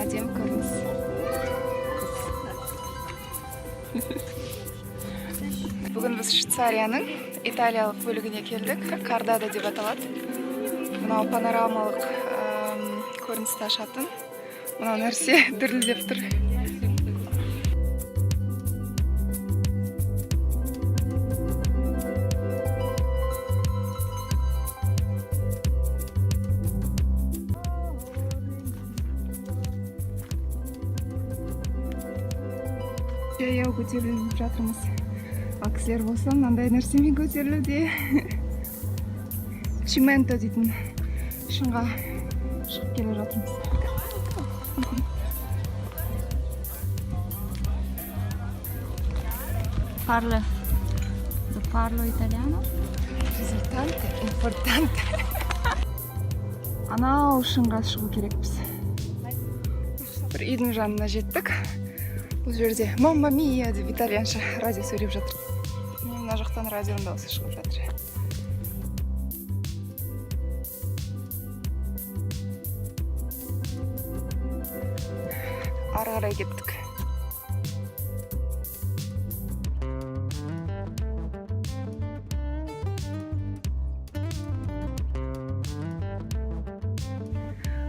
Әдемі көрініс. Бүгін біз Швейцарияның италиялық бөлігіне келдік. Кардада деп аталады. Мынау панорамалық көріністі ашатын. Мынау нәрсе дүрілдеп тұр. Жаяу көтеріліп жатырмыз. Ал кісілер болса, мынандай нәрсемен көтерілуде. Чименто дейтін шыңға шығып келе жатырмыз. Parlo italiano. Risultante importante. Анау шыңға шығу керекпіз. Бір үйдің жанына жеттік. Бұл жерде «Мамма мия» деп итальянша радио сөйлеп жатыр. Мына жақтан радионың дауысы шығып жатыр. Ары қарай кеттік.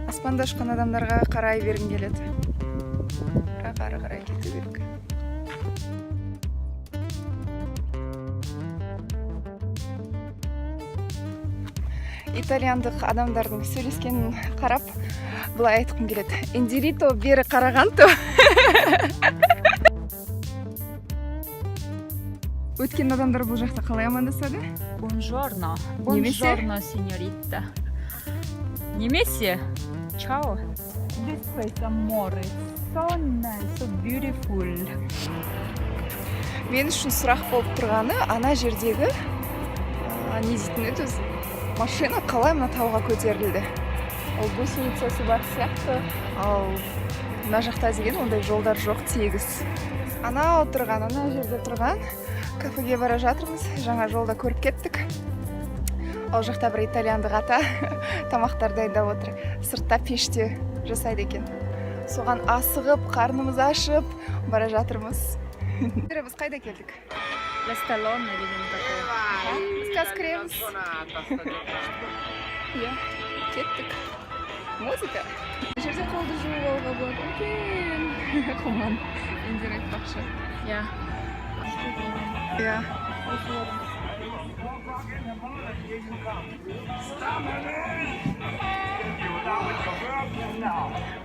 Аспанда ұшқан адамдарға қарай бергім келеді. Бірақ ары қарай кете бердік. Итальяндық адамдардың сөйлескенін қарап, былай айтқым келеді. Индирито бері қарағанто. Өткен адамдар бұл жақта қалай амандасады? Buongiorno. Buongiorno, signorita. Немесе? Ciao. This place, amore. So nice, so beautiful. Мен үшін сұрақ болып тұрғаны, ана жердегі не дейтін еді өзі? Машина қалай мына тауға көтерілді? Ол гусеницасы бар сияқты, ал мына жақта деген ондай жолдар жоқ, тегіс. Ана жерде тұрған кафеге бара жатырмыз. Жаңа жолда көріп кеттік. Ол жақта бір итальяндық ата тамақтар дайындап отыр. Сыртта пеште жасайды екен. Соған асығып, қарнымыз ашып бара жатырмыз. Біз қайда келдік? L'Estalone деген такой. Біз қазір кіреміз. Иә, кеттік. Музыка. Жерде қолды жуып алуға болады. Үлкен құман. Индира айтпақшы. Иә. Иә.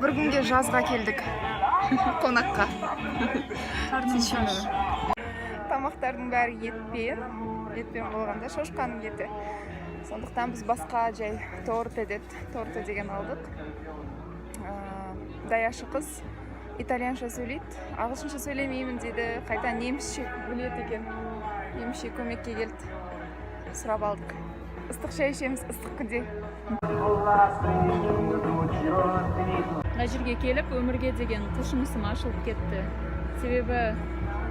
Бір күнге жазға келдік. Қонаққа. Тамақтардың бәрі етпен болғанда шошқаның еті. Сондықтан біз басқа жай торта деген алдық. Даяшы қыз итальянша сөйлейді, ағылшынша сөйлемеймін деді, қайта немісше біледі екен. Немісше көмекке келді. Сұрап алдық. Ыстық шай ішеміз, ыстық күнде. Мына жерге келіп, өмірге деген құлшынысым ашылып кетті. Себебі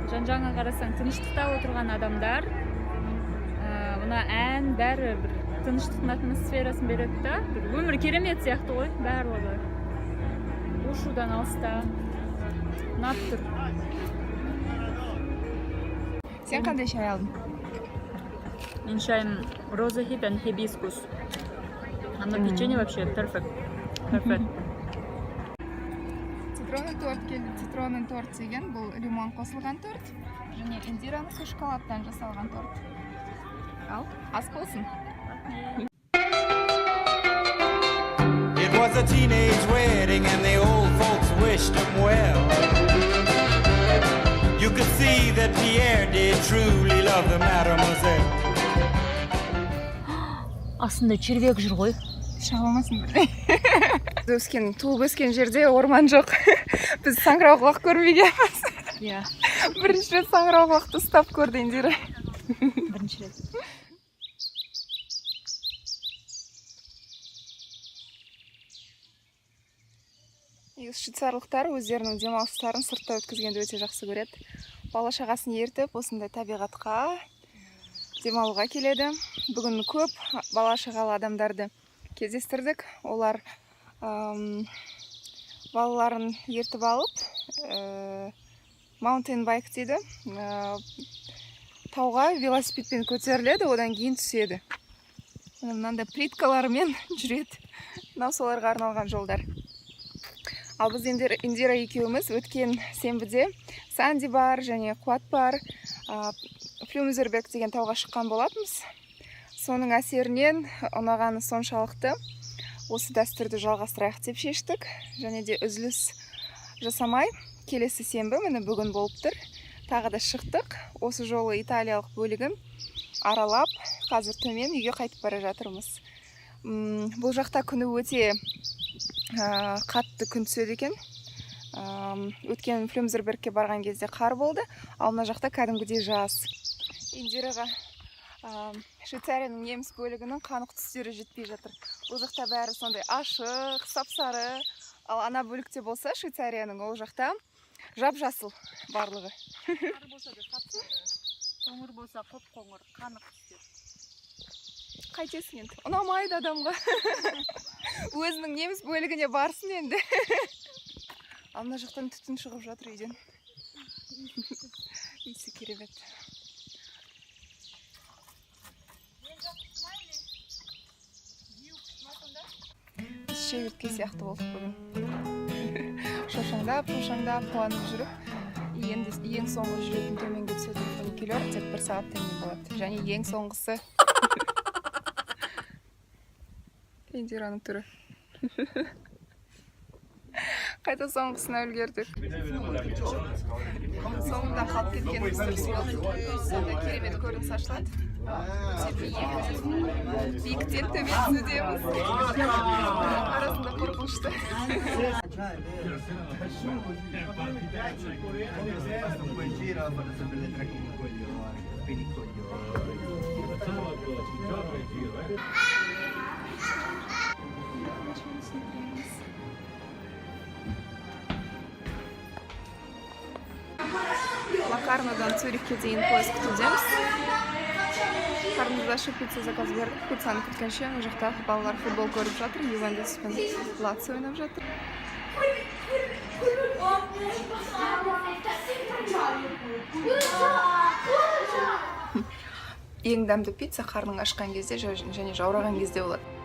жан-жаңа қарасаң, тыныштықта отырған адамдар, мына ән бәрі бір тыныштықтың атмосферасын береді да, бір өмір керемет сияқты ғой, барлығы. Ушудан алыста, ұнап тұр. Сен қандай шай алдың? Мен шайым роза хип and hibiscus. Ана печенье вообще perfect. Цитронный торт келді. Цитронный торт деген бұл лимон қосылған торт. Және Индираның шоколадтан жасалған торт. Ал, ас болсын. It was a teenage wedding and the old folks wished him well. You could see that Pierre did truly love the mademoiselle. Астында червек жүр ғой. Шағылмасын бір. Туылып өскен жерде орман жоқ. Біз саңырауқұлақ көрмегенбіз. Иә. Бірінші рет саңырауқұлақты ұстап көрді Индира. Бірінші рет. Швейцарлықтар өздерінің демалыстарын сыртта өткізгенді өте жақсы көреді. Бала шағасын ертіп, осындай табиғатқа демалуға келеді. Бүгін көп бала шағалы адамдарды кездестірдік. Олар балаларын ертіп алып, маунтейн байк дейді, тауға велосипедпен көтеріледі, одан кейін түседі. Мынандай плиткаларымен жүреді. Мынау соларға арналған жолдар. Ал біз Индира екеуміз өткен сенбіде Санди бар және Қуат бар, Флюмзербек деген тауға шыққан болатымыз. Соның әсерінен ұнағаны соншалықты осы дәстүрді жалғастырайық деп шештік. Және де үзіліс жасамай, келесі сенбі міне бүгін болып тұр. Тағы да шықтық. Осы жолы италиялық бөлігін аралап, қазір төмен үйге қайтып бара жатырмыз. Бұл жақта күні өте қатты күн түседі екен. Өткен Флюмзербергке барған кезде қар болды, ал мына жақта кәдімгідей жаз. Индираға Швейцарияның неміс бөлігінің қанық түстері жетпей жатыр. Бұл жақта бәрі сондай ашық, сап-сары, ал ана бөлікте болса Швейцарияның ол жақта жап-жасыл барлығы. Қар болса да сап-сары, қоңыр болса қоп-қоңыр, қанық түстер. Қайтесің енді? Ұнамайды адамға. Өзінің неміс бөлігіне барсын енді. Ал мына жақтан түтін шығып жатыр үйден. Иісі керемет. Біз шегіртке сияқты болдық бүгін. Шошаңдап, қуанып жүріп, ең соңғы жүретін төменге түсетін фуникулер тек 1 сағаттан кейін болады. Және ең соңғысы Индираның түрі. Қайта соңғысына үлгердік. Соңында қалып кеткеніміз дұрыс болды. Сонда керемет көрініс ашылады. Биіктен төмен түсудеміз. Арасында қорқынышты. Локарнодан Цюрихке дейін поезд күтудеміз. Қарнымызда ашып пицца заказ бердік. Пиццаны күткенше мына жақта балалар футбол көріп жатыр. Ювентус пен Лацио ойнап жатыр. Ең дәмді пицца қарның ашқан кезде және жаураған кезде болады.